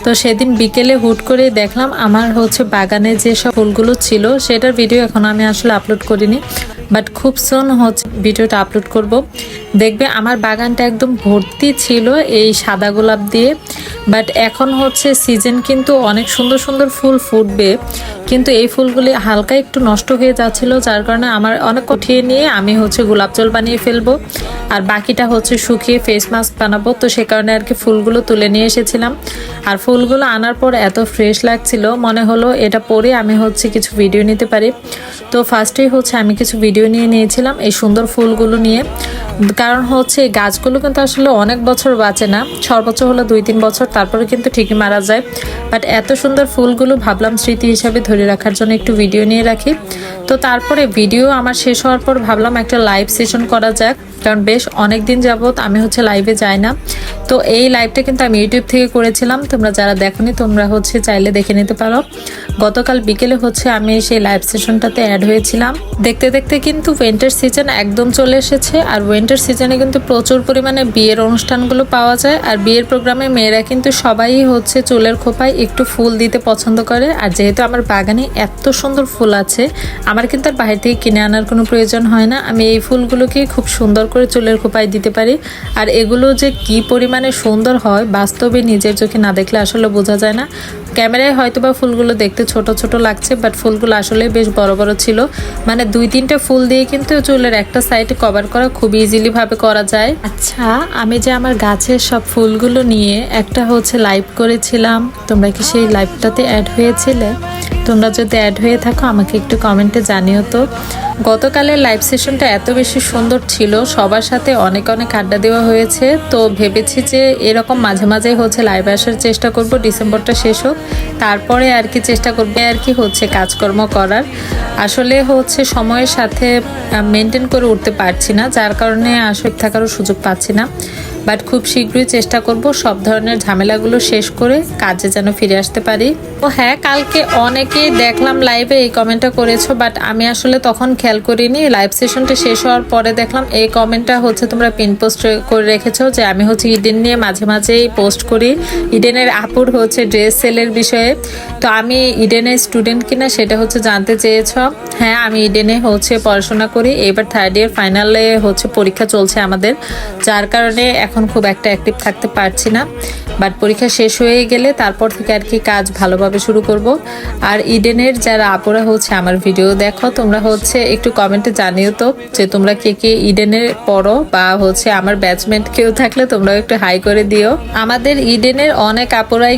তো সেদিন বিকেলে হুট করে দেখলাম আমার হচ্ছে বাগানে যে সব ফুলগুলো ছিল সেটার ভিডিও এখন আমি আসলে আপলোড করিনি, বাট খুব সুন হচ্ছে ভিডিওটা আপলোড করব। দেখবে আমার বাগানটা একদম ভর্তি ছিল এই সাদা গোলাপ দিয়ে। বাট এখন হচ্ছে সিজন, কিন্তু অনেক সুন্দর সুন্দর ফুল ফুটবে, কিন্তু এই ফুলগুলি হালকা একটু নষ্ট হয়ে যাচ্ছিল, যার কারণে আমার অনেক উঠিয়ে নিয়ে আমি হচ্ছে গোলাপ জল বানিয়ে ফেলবো, আর বাকিটা হচ্ছে শুকিয়ে ফেস মাস্ক বানাবো। তো সে কারণে আর কি ফুলগুলো তুলে নিয়ে এসেছিলাম। আর ফুলগুলো আনার পর এত ফ্রেশ লাগছিল, মনে হলো এটা পরে আমি হচ্ছে কিছু ভিডিও নিতে পারি। তো ফার্স্টেই হচ্ছে আমি কিছু ভিডিও নিয়ে নিয়েছিলাম এই সুন্দর ফুলগুলো নিয়ে, কারণ হচ্ছে এই গাছগুলো কিন্তু আসলে অনেক বছর বাঁচে না, সর্বোচ্চ হলো 2-3 বছর, তারপরে কিন্তু ঠিকই মারা যায়। বাট এত সুন্দর ফুলগুলো ভাবলাম স্মৃতি হিসাবে ধরে রাখার জন্য একটু ভিডিও নিয়ে রাখি। তো তারপরে ভিডিও আমার শেষ হওয়ার পর ভাবলাম একটা লাইভ সেশন করা যাক, কারণ বেশ অনেক দিন যাবত আমি হচ্ছে লাইভে যাই না। তো এই লাইভটা কিন্তু আমি ইউটিউব থেকে করেছিলাম, তোমরা যারা দেখোনি তোমরা হচ্ছে চাইলে দেখে নিতে পারো। গতকাল বিকেলে হচ্ছে আমি সেই লাইভ সেশনটাতে অ্যাড হয়েছিলাম। দেখতে দেখতে কিন্তু উইন্টার সিজন একদম চলে এসেছে, আর উইন্টার সিজনে কিন্তু প্রচুর পরিমাণে বিয়ের অনুষ্ঠানগুলো পাওয়া যায়। আর বিয়ের প্রোগ্রামে মেয়েরা কিন্তু সবাই হচ্ছে চুলের খোপায় একটু ফুল দিতে পছন্দ করে। আর যেহেতু আমার বাগানে এত সুন্দর ফুল আছে, আমার কিন্তু আর বাইরে থেকে কিনে আনার কোনো প্রয়োজন হয় না, আমি এই ফুলগুলোকে খুব সুন্দর করে চুলের খোপায় দিতে পারি। আর এগুলো যে কি পরিমাণে সুন্দর হয় বাস্তবে নিজের চোখে না দেখলে আসলে বোঝা যায় না। ক্যামেরায় হয়তো বা ফুলগুলো দেখতে ছোট ছোট লাগছে, বাট ফুলগুলো আসলে বেশ বড় বড় ছিল। মানে 2-3টা ফুল দিয়ে কিন্তু চুলের একটা সাইড কভার করা খুব ইজিলি ভাবে করা যায়। আচ্ছা, আমি যে আমার গাছের সব ফুলগুলো নিয়ে একটা হচ্ছে লাইভ করেছিলাম, তোমরা কি সেই লাইভটাতে অ্যাড হয়েছিলে? তোমরা যদি অ্যাড হয়ে থাকো আমাকে একটু কমেন্টে জানিও তো। গতকালের লাইভ সেশনটা এত বেশি সুন্দর ছিল, সবার সাথে অনেক অনেক আড্ডা দেওয়া হয়েছে। তো ভেবেছি যে এরকম মাঝে মাঝে হচ্ছে লাইভে আসার চেষ্টা করব, ডিসেম্বরটা শেষ হোক, তারপরে আর কি চেষ্টা করবো আর কি হচ্ছে কাজকর্ম করার। আসলে হচ্ছে সময়ের সাথে মেনটেন করে উঠতে পারছি না, যার কারণে আসলে থাকারও সুযোগ পাচ্ছি না। বাট খুব শীঘ্রই চেষ্টা করব সব ধরনের ঝামেলাগুলো শেষ করে কাজে যেন ফিরে আসতে পারি। ও হ্যাঁ, কালকে অনেকেই দেখলাম লাইভে এই কমেন্টটা করেছো, বাট আমি আসলে তখন খেয়াল করিনি। লাইভ সেশনটা শেষ হওয়ার পরে দেখলাম এই কমেন্টটা হচ্ছে তোমরা পিন পোস্ট করে রেখেছো, যে আমি হচ্ছে ইডেন নিয়ে মাঝে মাঝেই পোস্ট করি, ইডেনের আপুর হচ্ছে ড্রেস সেলের বিষয়ে। তো আমি ইডেনের স্টুডেন্ট কিনা সেটা হচ্ছে জানতে চেয়েছ। হ্যাঁ, আমি ইডেনে হচ্ছে পড়াশোনা করি, এবার 3rd ইয়ার ফাইনালে হচ্ছে পরীক্ষা চলছে আমাদের, যার কারণে এখন খুব একটা অ্যাক্টিভ থাকতে পারছি না। বাট পরীক্ষা শেষ হয়ে গেলে তারপর থেকে আর কি কাজ ভালোভাবে শুরু করব। আর ইডেনের যারা আপুরা হচ্ছে আমার ভিডিও দেখো, তোমরা হচ্ছে একটু কমেন্টে জানিও তো যে তোমরা কে কে ইডেনে পড়ো, বা হচ্ছে আমার ব্যাচমেট কেউ থাকলে তোমরাও একটু হাই করে দিও। আমাদের ইডেনের অনেক আপুরাই